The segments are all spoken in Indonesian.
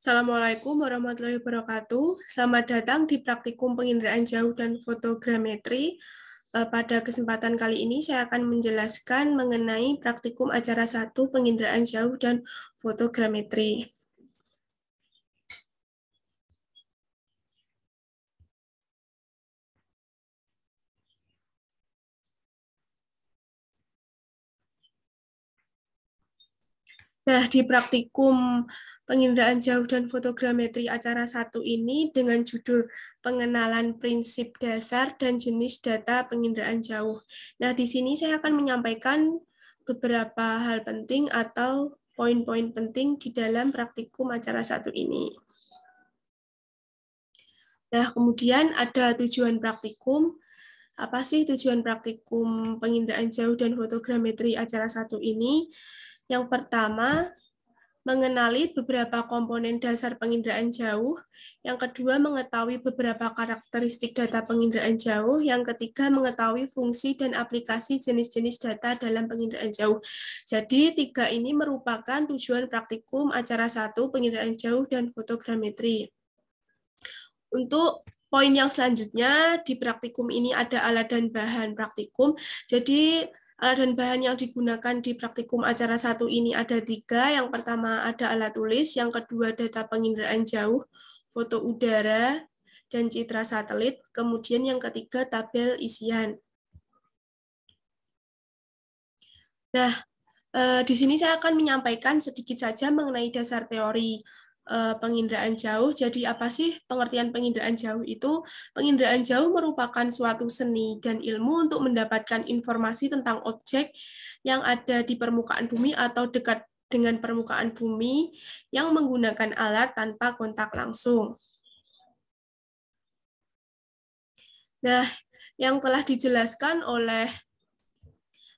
Assalamualaikum warahmatullahi wabarakatuh. Selamat datang di praktikum penginderaan jauh dan fotogrametri. Pada kesempatan kali ini saya akan menjelaskan mengenai praktikum acara 1 penginderaan jauh dan fotogrametri. Nah, di praktikum penginderaan jauh dan fotogrametri acara 1 ini dengan judul pengenalan prinsip dasar dan jenis data penginderaan jauh. Nah, di sini saya akan menyampaikan beberapa hal penting atau poin-poin penting di dalam praktikum acara 1 ini. Nah, kemudian ada tujuan praktikum. Apa sih tujuan praktikum penginderaan jauh dan fotogrametri acara 1 ini? Yang pertama, mengenali beberapa komponen dasar penginderaan jauh. Yang kedua, mengetahui beberapa karakteristik data penginderaan jauh. Yang ketiga, mengetahui fungsi dan aplikasi jenis-jenis data dalam penginderaan jauh. Jadi, 3 ini merupakan tujuan praktikum acara 1 penginderaan jauh dan fotogrametri. Untuk poin yang selanjutnya, di praktikum ini ada alat dan bahan praktikum. Jadi, alat dan bahan yang digunakan di praktikum acara 1 ini ada 3. Yang pertama ada alat tulis, yang kedua data penginderaan jauh, foto udara, dan citra satelit. Kemudian yang ketiga tabel isian. Nah, di sini saya akan menyampaikan sedikit saja mengenai dasar teori penginderaan jauh. Jadi apa sih pengertian penginderaan jauh itu? Penginderaan jauh merupakan suatu seni dan ilmu untuk mendapatkan informasi tentang objek yang ada di permukaan bumi atau dekat dengan permukaan bumi yang menggunakan alat tanpa kontak langsung. Nah, yang telah dijelaskan oleh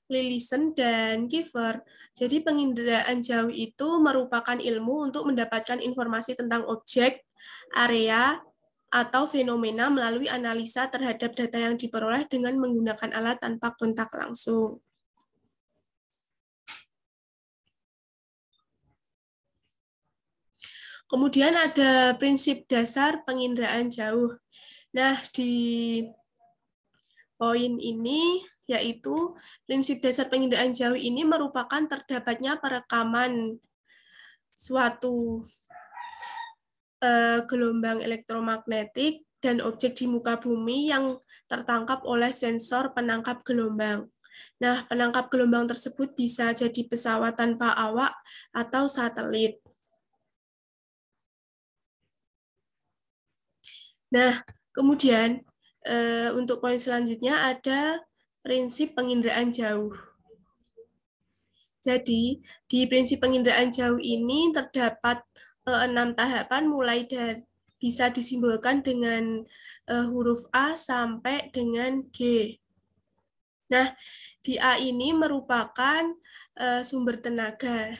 Lillison dan Kiefer. Jadi penginderaan jauh itu merupakan ilmu untuk mendapatkan informasi tentang objek, area, atau fenomena melalui analisa terhadap data yang diperoleh dengan menggunakan alat tanpa kontak langsung. Kemudian ada prinsip dasar penginderaan jauh. Nah, di poin ini yaitu prinsip dasar penginderaan jauh ini merupakan terdapatnya perekaman suatu gelombang elektromagnetik dan objek di muka bumi yang tertangkap oleh sensor penangkap gelombang. Nah, penangkap gelombang tersebut bisa jadi pesawat tanpa awak atau satelit. Nah, kemudian untuk poin selanjutnya ada prinsip penginderaan jauh. Jadi, di prinsip penginderaan jauh ini terdapat 6 tahapan mulai dari bisa disimbolkan dengan huruf A sampai dengan G. Nah, di A ini merupakan sumber tenaga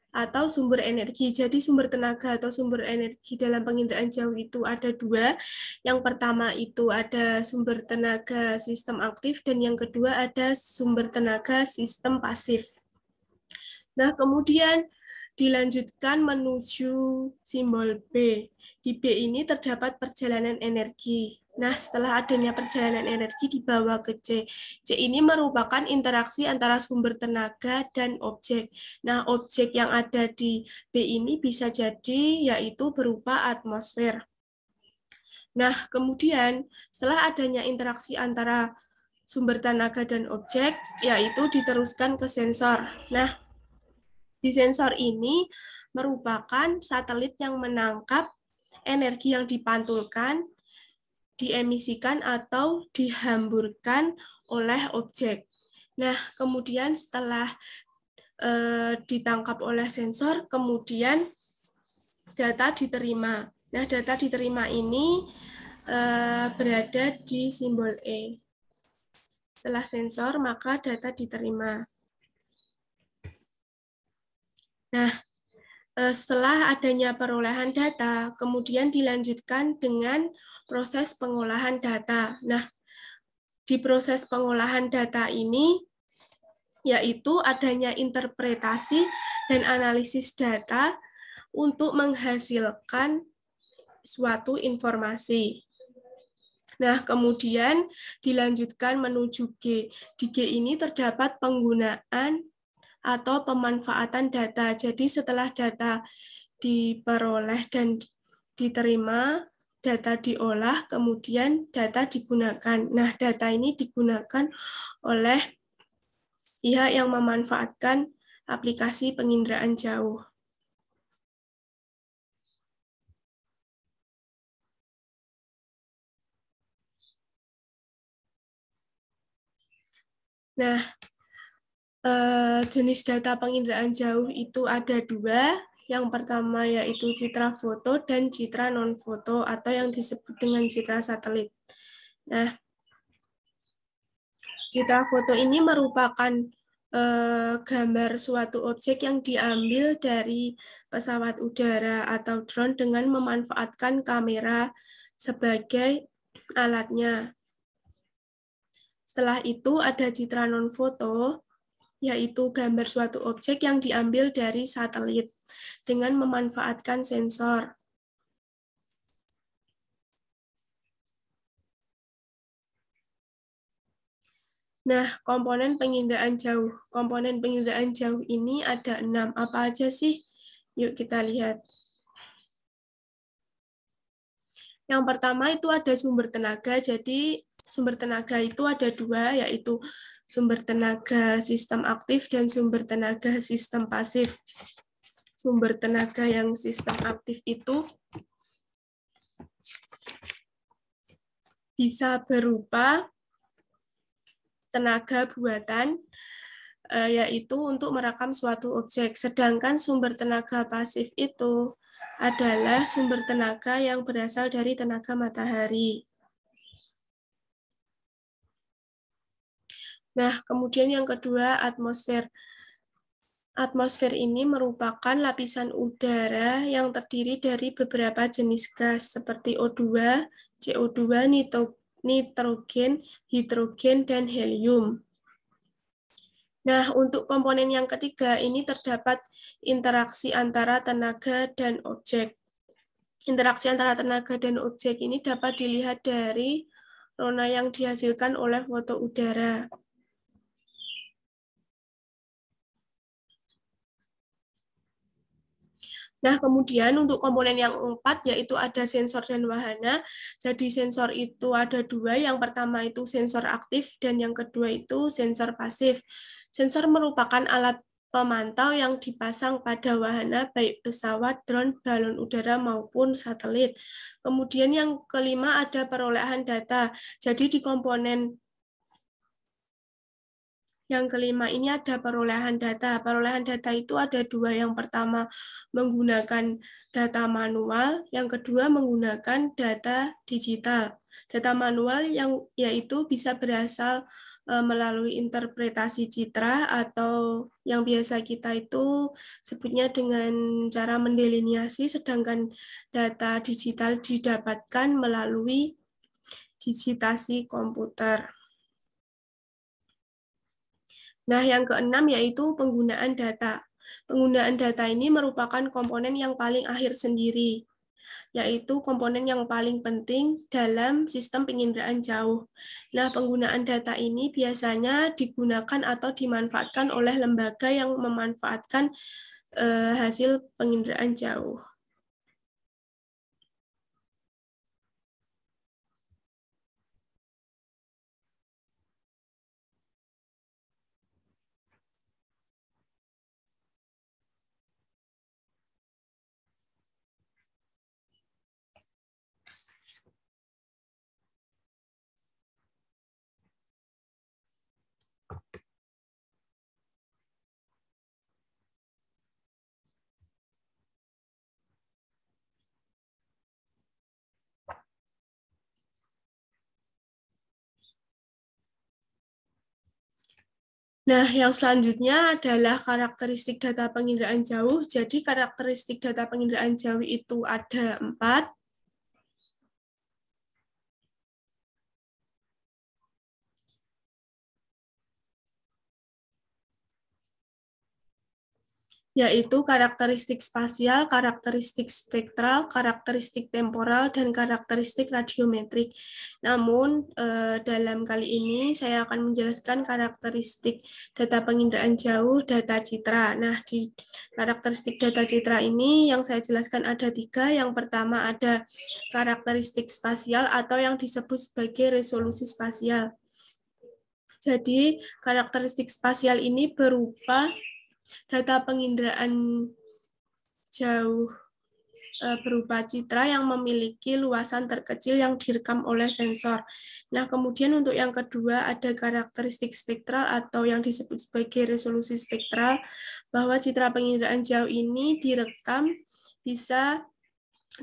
atau sumber energi. Jadi sumber tenaga atau sumber energi dalam penginderaan jauh itu ada 2. Yang pertama itu ada sumber tenaga sistem aktif dan yang kedua ada sumber tenaga sistem pasif. Nah, kemudian dilanjutkan menuju simbol B. Di B ini terdapat perjalanan energi. Nah, setelah adanya perjalanan energi dibawa ke C. C ini merupakan interaksi antara sumber tenaga dan objek. Nah, objek yang ada di B ini bisa jadi yaitu berupa atmosfer. Nah, kemudian setelah adanya interaksi antara sumber tenaga dan objek, yaitu diteruskan ke sensor. Nah, di sensor ini merupakan satelit yang menangkap energi yang dipantulkan, diemisikan atau dihamburkan oleh objek. Nah, kemudian setelah ditangkap oleh sensor, kemudian data diterima. Nah, data diterima ini berada di simbol E. Setelah sensor, maka data diterima. Nah, setelah adanya perolehan data, kemudian dilanjutkan dengan proses pengolahan data. Nah, di proses pengolahan data ini, yaitu adanya interpretasi dan analisis data untuk menghasilkan suatu informasi. Nah, kemudian dilanjutkan menuju G. Di G ini terdapat penggunaan atau pemanfaatan data. Jadi setelah data diperoleh dan diterima, data diolah, kemudian data digunakan. Nah, data ini digunakan oleh pihak yang memanfaatkan aplikasi penginderaan jauh. Nah, jenis data penginderaan jauh itu ada dua. Yang pertama yaitu citra foto dan citra non-foto atau yang disebut dengan citra satelit. Nah, citra foto ini merupakan gambar suatu objek yang diambil dari pesawat udara atau drone dengan memanfaatkan kamera sebagai alatnya. Setelah itu ada citra non-foto, yaitu gambar suatu objek yang diambil dari satelit dengan memanfaatkan sensor. Nah, komponen penginderaan jauh. Komponen penginderaan jauh ini ada 6. Apa aja sih? Yuk kita lihat. Yang pertama itu ada sumber tenaga. Jadi sumber tenaga itu ada dua, yaitu sumber tenaga sistem aktif dan sumber tenaga sistem pasif. Sumber tenaga yang sistem aktif itu bisa berupa tenaga buatan, yaitu untuk merekam suatu objek. Sedangkan sumber tenaga pasif itu adalah sumber tenaga yang berasal dari tenaga matahari. Nah, kemudian yang kedua, atmosfer. Atmosfer ini merupakan lapisan udara yang terdiri dari beberapa jenis gas seperti O2, CO2, nitrogen, hidrogen, dan helium. Nah, untuk komponen yang ketiga, ini terdapat interaksi antara tenaga dan objek. Interaksi antara tenaga dan objek ini dapat dilihat dari rona yang dihasilkan oleh foto udara. Nah, kemudian untuk komponen yang keempat, yaitu ada sensor dan wahana. Jadi sensor itu ada dua, yang pertama itu sensor aktif, dan yang kedua itu sensor pasif. Sensor merupakan alat pemantau yang dipasang pada wahana, baik pesawat, drone, balon udara, maupun satelit. Kemudian yang kelima ada perolehan data. Jadi di komponen yang kelima ini ada perolehan data. Perolehan data itu ada dua. Yang pertama menggunakan data manual, yang kedua menggunakan data digital. Data manual yang yaitu bisa berasal melalui interpretasi citra atau yang biasa kita itu sebutnya dengan cara mendeliniasi, sedangkan data digital didapatkan melalui digitasi komputer. Nah, yang keenam yaitu penggunaan data. Penggunaan data ini merupakan komponen yang paling akhir sendiri, yaitu komponen yang paling penting dalam sistem penginderaan jauh. Nah, penggunaan data ini biasanya digunakan atau dimanfaatkan oleh lembaga yang memanfaatkan hasil penginderaan jauh. Nah, yang selanjutnya adalah karakteristik data penginderaan jauh. Jadi, karakteristik data penginderaan jauh itu ada 4. yaitu karakteristik spasial, karakteristik spektral, karakteristik temporal, dan karakteristik radiometrik. Namun, dalam kali ini saya akan menjelaskan karakteristik data penginderaan jauh, data citra. Nah, di karakteristik data citra ini yang saya jelaskan ada 3. Yang pertama ada karakteristik spasial atau yang disebut sebagai resolusi spasial. Jadi, karakteristik spasial ini berupa data penginderaan jauh berupa citra yang memiliki luasan terkecil yang direkam oleh sensor. Nah, kemudian untuk yang kedua ada karakteristik spektral atau yang disebut sebagai resolusi spektral, bahwa citra penginderaan jauh ini direkam bisa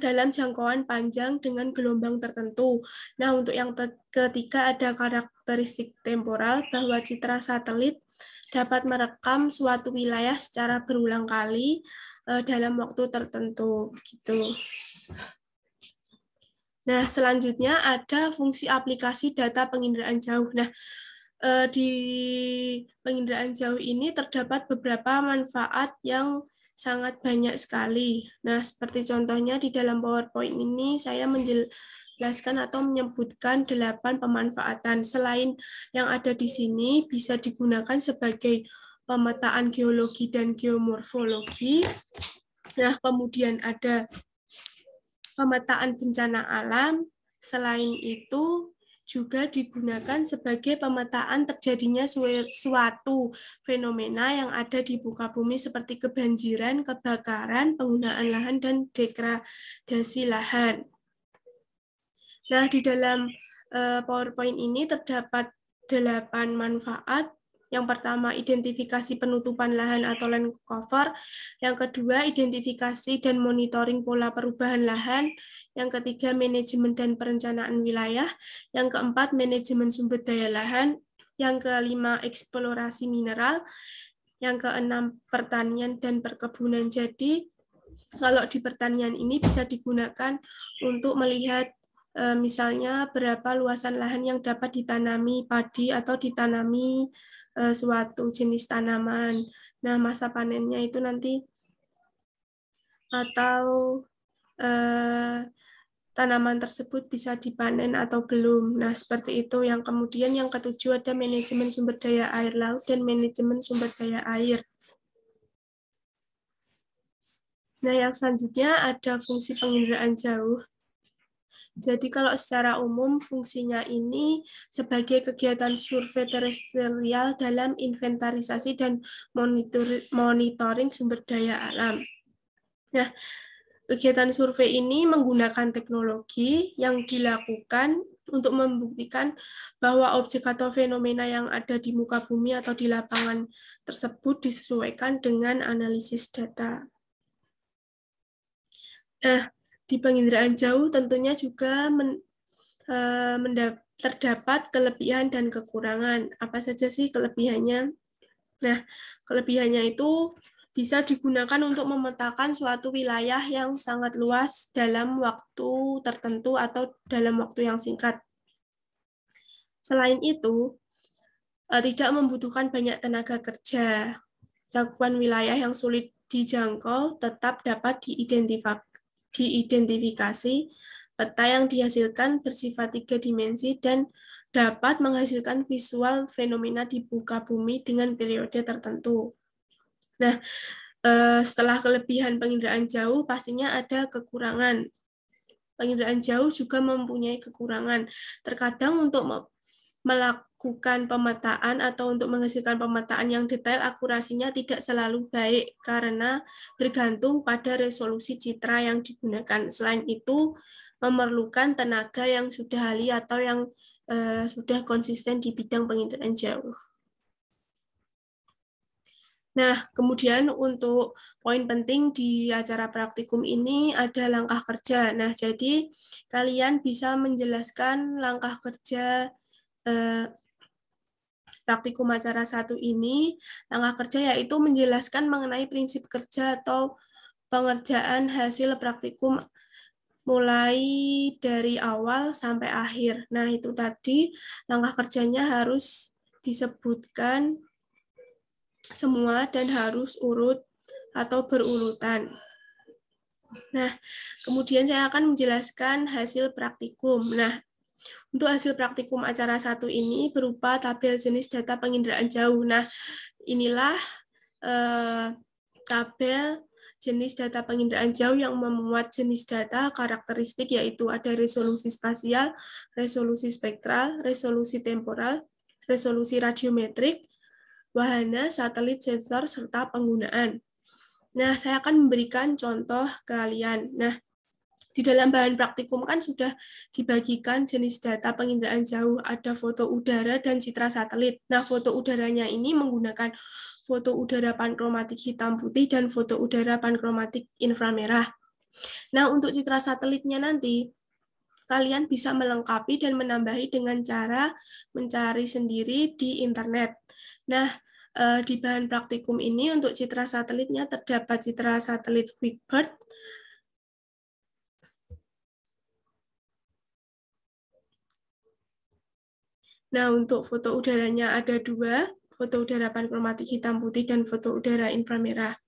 dalam jangkauan panjang dengan gelombang tertentu. Nah, untuk yang ketiga ada karakteristik temporal, bahwa citra satelit dapat merekam suatu wilayah secara berulang kali dalam waktu tertentu. Gitu. Nah, selanjutnya ada fungsi aplikasi data penginderaan jauh. Nah, di penginderaan jauh ini terdapat beberapa manfaat yang sangat banyak sekali. Nah, seperti contohnya di dalam PowerPoint ini saya menjelaskan atau menyebutkan 8 pemanfaatan. Selain yang ada di sini, bisa digunakan sebagai pemetaan geologi dan geomorfologi. Nah, kemudian ada pemetaan bencana alam. Selain itu, juga digunakan sebagai pemetaan terjadinya suatu fenomena yang ada di muka bumi seperti kebanjiran, kebakaran, penggunaan lahan, dan degradasi lahan. Nah, di dalam PowerPoint ini terdapat 8 manfaat. Yang pertama, identifikasi penutupan lahan atau land cover. Yang kedua, identifikasi dan monitoring pola perubahan lahan. Yang ketiga, manajemen dan perencanaan wilayah. Yang keempat, manajemen sumber daya lahan. Yang kelima, eksplorasi mineral. Yang keenam, pertanian dan perkebunan. Jadi, kalau di pertanian ini bisa digunakan untuk melihat misalnya berapa luasan lahan yang dapat ditanami padi atau ditanami suatu jenis tanaman. Nah, masa panennya itu nanti atau tanaman tersebut bisa dipanen atau belum. Nah, seperti itu. Yang kemudian yang ketujuh ada manajemen sumber daya air laut dan manajemen sumber daya air. Nah, yang selanjutnya ada fungsi penginderaan jauh. Jadi kalau secara umum fungsinya ini sebagai kegiatan survei terestrial dalam inventarisasi dan monitoring sumber daya alam. Nah, kegiatan survei ini menggunakan teknologi yang dilakukan untuk membuktikan bahwa objek atau fenomena yang ada di muka bumi atau di lapangan tersebut disesuaikan dengan analisis data. Nah, di penginderaan jauh tentunya juga terdapat kelebihan dan kekurangan. Apa saja sih kelebihannya? Nah, kelebihannya itu bisa digunakan untuk memetakan suatu wilayah yang sangat luas dalam waktu tertentu atau dalam waktu yang singkat. Selain itu, tidak membutuhkan banyak tenaga kerja. Cakupan wilayah yang sulit dijangkau tetap dapat diidentifikasi, peta yang dihasilkan bersifat 3 dimensi dan dapat menghasilkan visual fenomena di muka bumi dengan periode tertentu. Nah, setelah kelebihan penginderaan jauh, pastinya ada kekurangan. Penginderaan jauh juga mempunyai kekurangan. Terkadang untuk melakukan pemetaan atau untuk menghasilkan pemetaan yang detail, akurasinya tidak selalu baik karena bergantung pada resolusi citra yang digunakan. Selain itu, memerlukan tenaga yang sudah ahli atau yang sudah konsisten di bidang penginderaan jauh. Nah, kemudian untuk poin penting di acara praktikum ini ada langkah kerja. Nah, jadi kalian bisa menjelaskan langkah kerja praktikum acara 1 ini. Langkah kerja yaitu menjelaskan mengenai prinsip kerja atau pengerjaan hasil praktikum mulai dari awal sampai akhir. Nah, itu tadi langkah kerjanya harus disebutkan semua dan harus urut atau berurutan. Nah, kemudian saya akan menjelaskan hasil praktikum. Nah, untuk hasil praktikum acara 1 ini berupa tabel jenis data penginderaan jauh. Nah, inilah tabel jenis data penginderaan jauh yang memuat jenis data karakteristik, yaitu ada resolusi spasial, resolusi spektral, resolusi temporal, resolusi radiometrik, wahana, satelit, sensor, serta penggunaan. Nah, saya akan memberikan contoh ke kalian. Nah, di dalam bahan praktikum kan sudah dibagikan jenis data penginderaan jauh, ada foto udara dan citra satelit. Nah, foto udaranya ini menggunakan foto udara pankromatik hitam putih dan foto udara pankromatik inframerah. Nah, untuk citra satelitnya nanti kalian bisa melengkapi dan menambahi dengan cara mencari sendiri di internet. Nah, di bahan praktikum ini untuk citra satelitnya terdapat citra satelit Wigbird, nah, untuk foto udaranya ada 2, foto udara pankromatik hitam putih dan foto udara inframerah.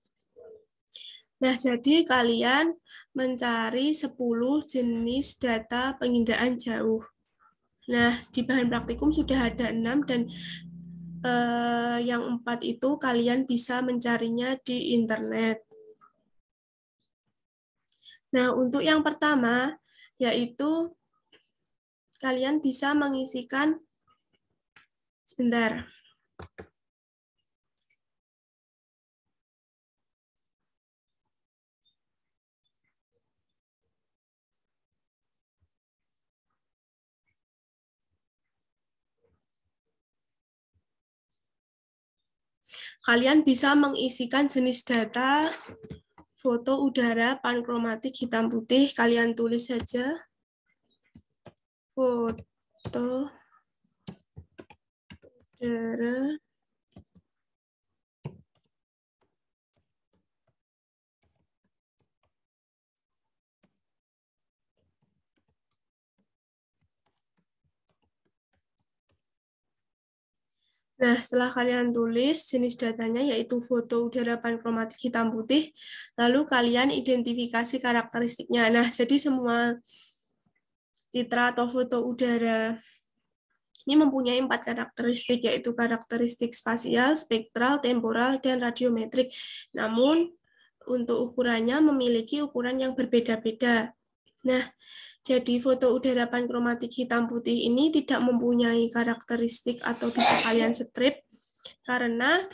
Nah, jadi kalian mencari 10 jenis data penginderaan jauh. Nah, di bahan praktikum sudah ada 6 dan yang 4 itu kalian bisa mencarinya di internet. Nah, untuk yang pertama, yaitu kalian bisa mengisikan, sebentar. Kalian bisa mengisikan jenis data foto udara pankromatik hitam putih. Kalian tulis saja foto udara Nah, setelah kalian tulis jenis datanya yaitu foto udara pankromatik hitam putih, lalu kalian identifikasi karakteristiknya. Nah, jadi semua citra atau foto udara ini mempunyai 4 karakteristik, yaitu karakteristik spasial, spektral, temporal, dan radiometrik. Namun, untuk ukurannya memiliki ukuran yang berbeda-beda. Nah, jadi foto udara pankromatik hitam putih ini tidak mempunyai karakteristik atau bisa kalian strip, karena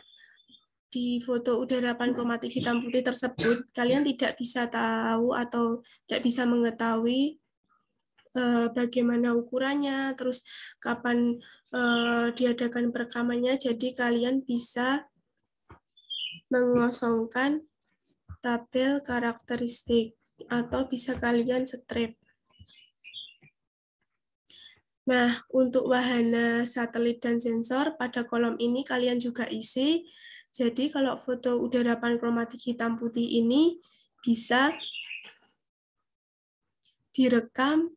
di foto udara pankromatik hitam putih tersebut, kalian tidak bisa tahu atau tidak bisa mengetahui bagaimana ukurannya, terus kapan diadakan perekamannya, jadi kalian bisa mengosongkan tabel karakteristik atau bisa kalian strip. Nah, untuk wahana satelit dan sensor pada kolom ini kalian juga isi. Jadi kalau foto udara pankromatik hitam putih ini bisa direkam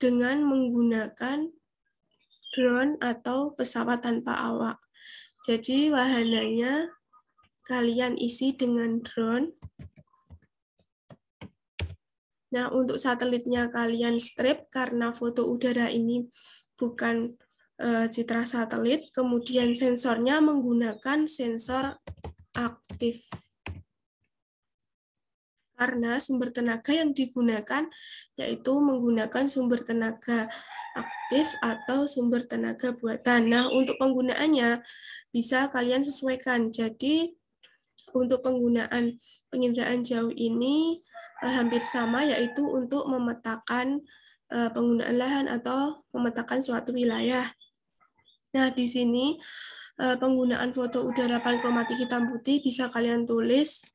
dengan menggunakan drone atau pesawat tanpa awak. Jadi wahananya kalian isi dengan drone. Nah, untuk satelitnya kalian strip karena foto udara ini bukan citra satelit. Kemudian sensornya menggunakan sensor aktif. Karena sumber tenaga yang digunakan yaitu menggunakan sumber tenaga aktif atau sumber tenaga buatan. Nah, untuk penggunaannya bisa kalian sesuaikan. Jadi, untuk penggunaan penginderaan jauh ini hampir sama, yaitu untuk memetakan penggunaan lahan atau memetakan suatu wilayah. Nah, di sini penggunaan foto udara pankromatik hitam putih bisa kalian tulis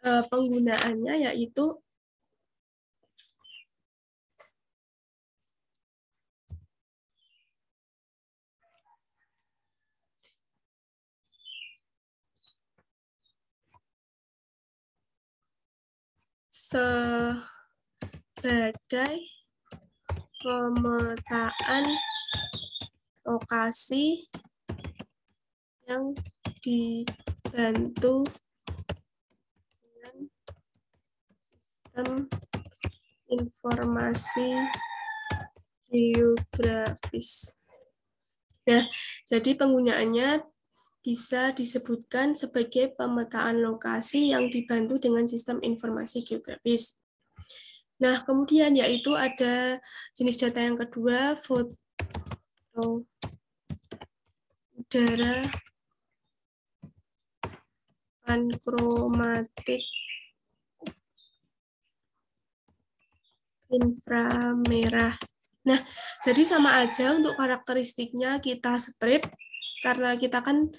penggunaannya, yaitu sebagai pemetaan lokasi yang diberikan dibantu dengan sistem informasi geografis. Nah, jadi penggunaannya bisa disebutkan sebagai pemetaan lokasi yang dibantu dengan sistem informasi geografis. Nah, kemudian yaitu ada jenis data yang kedua, foto udara pankromatik inframerah. Nah, jadi sama aja untuk karakteristiknya kita strip, karena kita kan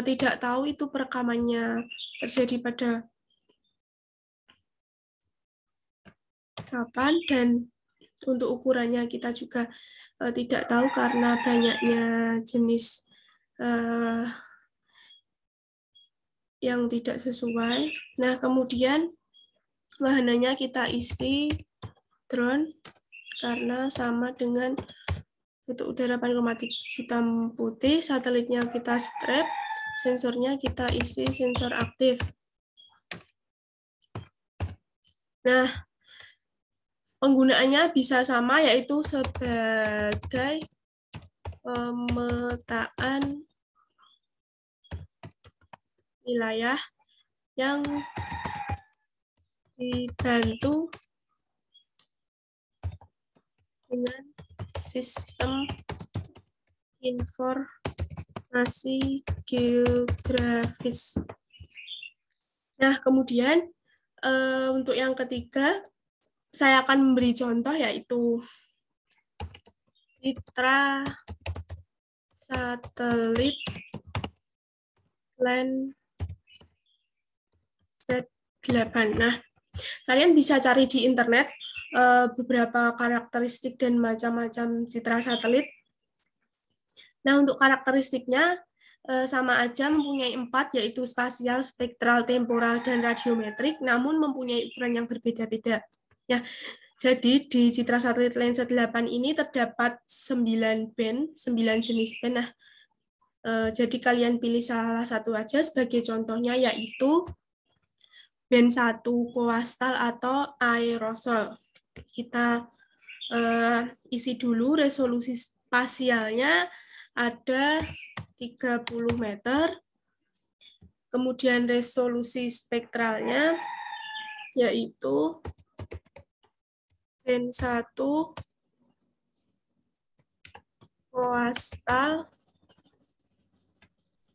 tidak tahu itu perekamannya terjadi pada kapan, dan untuk ukurannya kita juga tidak tahu karena banyaknya jenis yang tidak sesuai. Nah, kemudian wahananya kita isi drone karena sama dengan untuk udara pankromatik hitam putih, satelitnya kita strap, sensornya kita isi sensor aktif. Nah, penggunaannya bisa sama, yaitu sebagai pemetaan wilayah yang dibantu dengan sistem informasi geografis. Nah, kemudian untuk yang ketiga, saya akan memberi contoh, yaitu citra satelit Landsat 8. Nah, kalian bisa cari di internet beberapa karakteristik dan macam-macam citra satelit. Nah, untuk karakteristiknya sama aja, mempunyai 4, yaitu spasial, spektral, temporal, dan radiometrik, namun mempunyai ukuran yang berbeda-beda. Ya, jadi di citra satelit Landsat 8 ini terdapat 9 band, 9 jenis band. Nah, jadi kalian pilih salah satu aja, sebagai contohnya yaitu band 1 coastal atau aerosol. Kita isi dulu, resolusi spasialnya ada 30 meter. Kemudian resolusi spektralnya yaitu band 1 coastal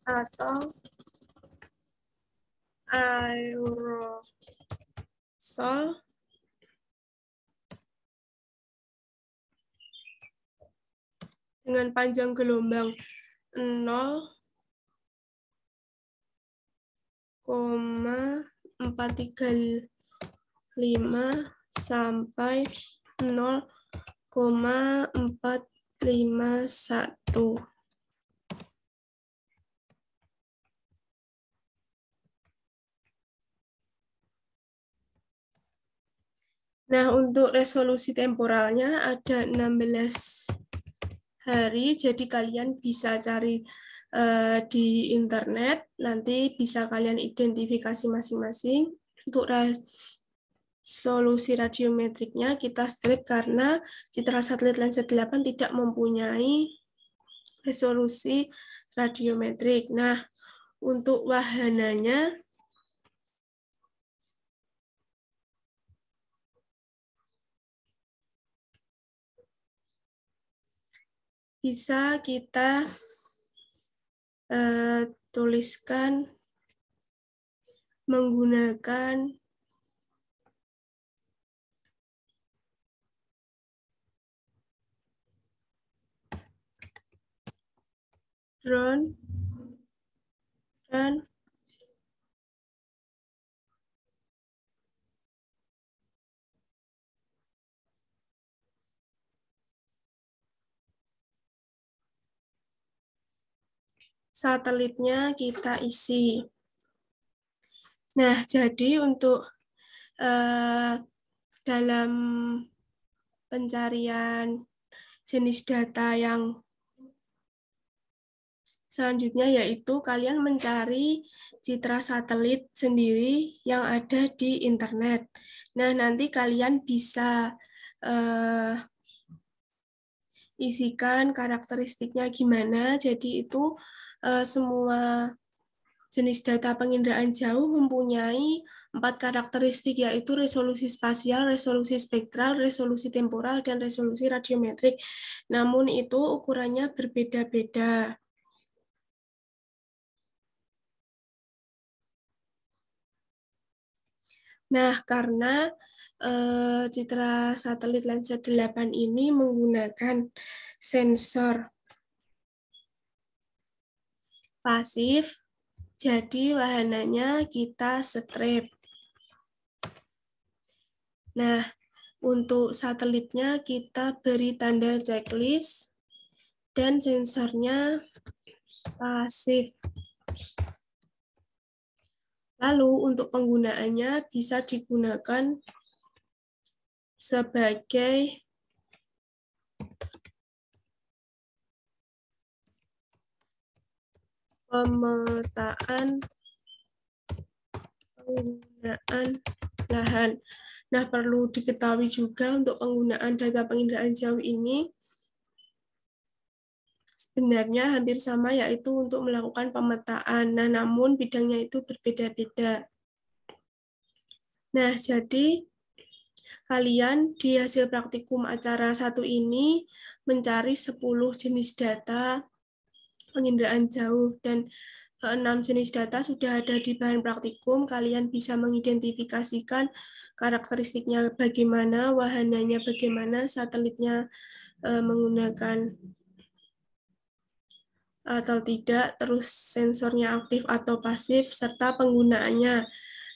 atau aerosol dengan panjang gelombang 0,435 sampai 0,451. Nah, untuk resolusi temporalnya ada 16 hari, jadi kalian bisa cari di internet, nanti bisa kalian identifikasi masing-masing. Untuk resolusi radiometriknya kita strip karena citra satelit Landsat 8 tidak mempunyai resolusi radiometrik. Nah, untuk wahananya bisa kita tuliskan menggunakan drone dan satelitnya kita isi. Nah, jadi untuk dalam pencarian jenis data yang Selanjutnya yaitu kalian mencari citra satelit sendiri yang ada di internet. Nah, nanti kalian bisa isikan karakteristiknya gimana. Jadi itu semua jenis data penginderaan jauh mempunyai 4 karakteristik, yaitu resolusi spasial, resolusi spektral, resolusi temporal, dan resolusi radiometrik. Namun itu ukurannya berbeda-beda. Nah, karena citra satelit Landsat 8 ini menggunakan sensor pasif, jadi wahananya kita strap. Nah, untuk satelitnya kita beri tanda checklist dan sensornya pasif. Lalu untuk penggunaannya bisa digunakan sebagai pemetaan penggunaan lahan. Nah, perlu diketahui juga untuk penggunaan data penginderaan jauh ini sebenarnya hampir sama, yaitu untuk melakukan pemetaan. Nah, namun bidangnya itu berbeda-beda. Nah, jadi kalian di hasil praktikum acara 1 ini mencari 10 jenis data penginderaan jauh, dan 6 jenis data sudah ada di bahan praktikum. Kalian bisa mengidentifikasikan karakteristiknya bagaimana, wahananya bagaimana, satelitnya menggunakan atau tidak, terus sensornya aktif atau pasif, serta penggunaannya.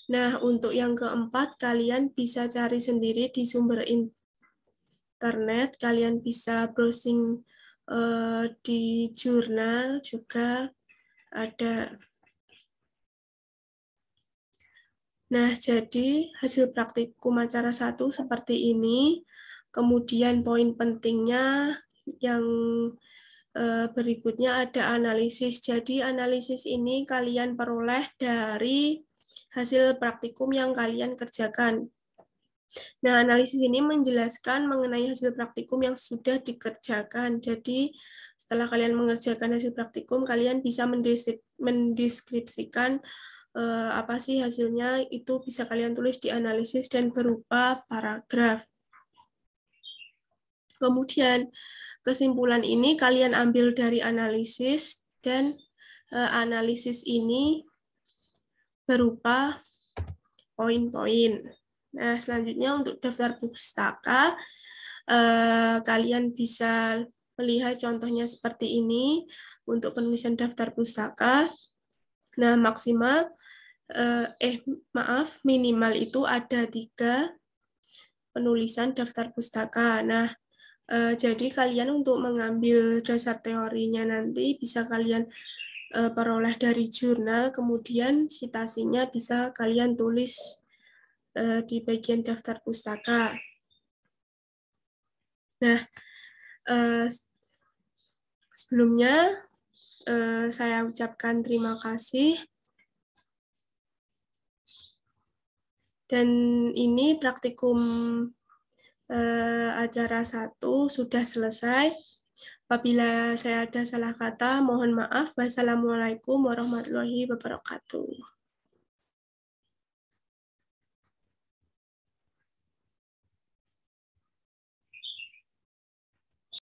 Nah, untuk yang keempat, kalian bisa cari sendiri di sumber internet, kalian bisa browsing di jurnal juga ada. Nah, jadi hasil praktikum acara 1 seperti ini. Kemudian poin pentingnya yang berikutnya ada analisis. Jadi analisis ini kalian peroleh dari hasil praktikum yang kalian kerjakan. Nah, analisis ini menjelaskan mengenai hasil praktikum yang sudah dikerjakan. Jadi, setelah kalian mengerjakan hasil praktikum, kalian bisa mendeskripsikan apa sih hasilnya, itu bisa kalian tulis di analisis dan berupa paragraf. Kemudian, kesimpulan ini kalian ambil dari analisis, dan analisis ini berupa poin-poin. Nah, selanjutnya untuk daftar pustaka, kalian bisa melihat contohnya seperti ini untuk penulisan daftar pustaka. Nah, minimal itu ada 3 penulisan daftar pustaka. Nah, jadi kalian untuk mengambil dasar teorinya nanti bisa kalian peroleh dari jurnal, kemudian citasinya bisa kalian tulis di bagian daftar pustaka. Nah, sebelumnya saya ucapkan terima kasih. Dan ini praktikum acara 1 sudah selesai. Apabila saya ada salah kata, mohon maaf. Wassalamualaikum warahmatullahi wabarakatuh.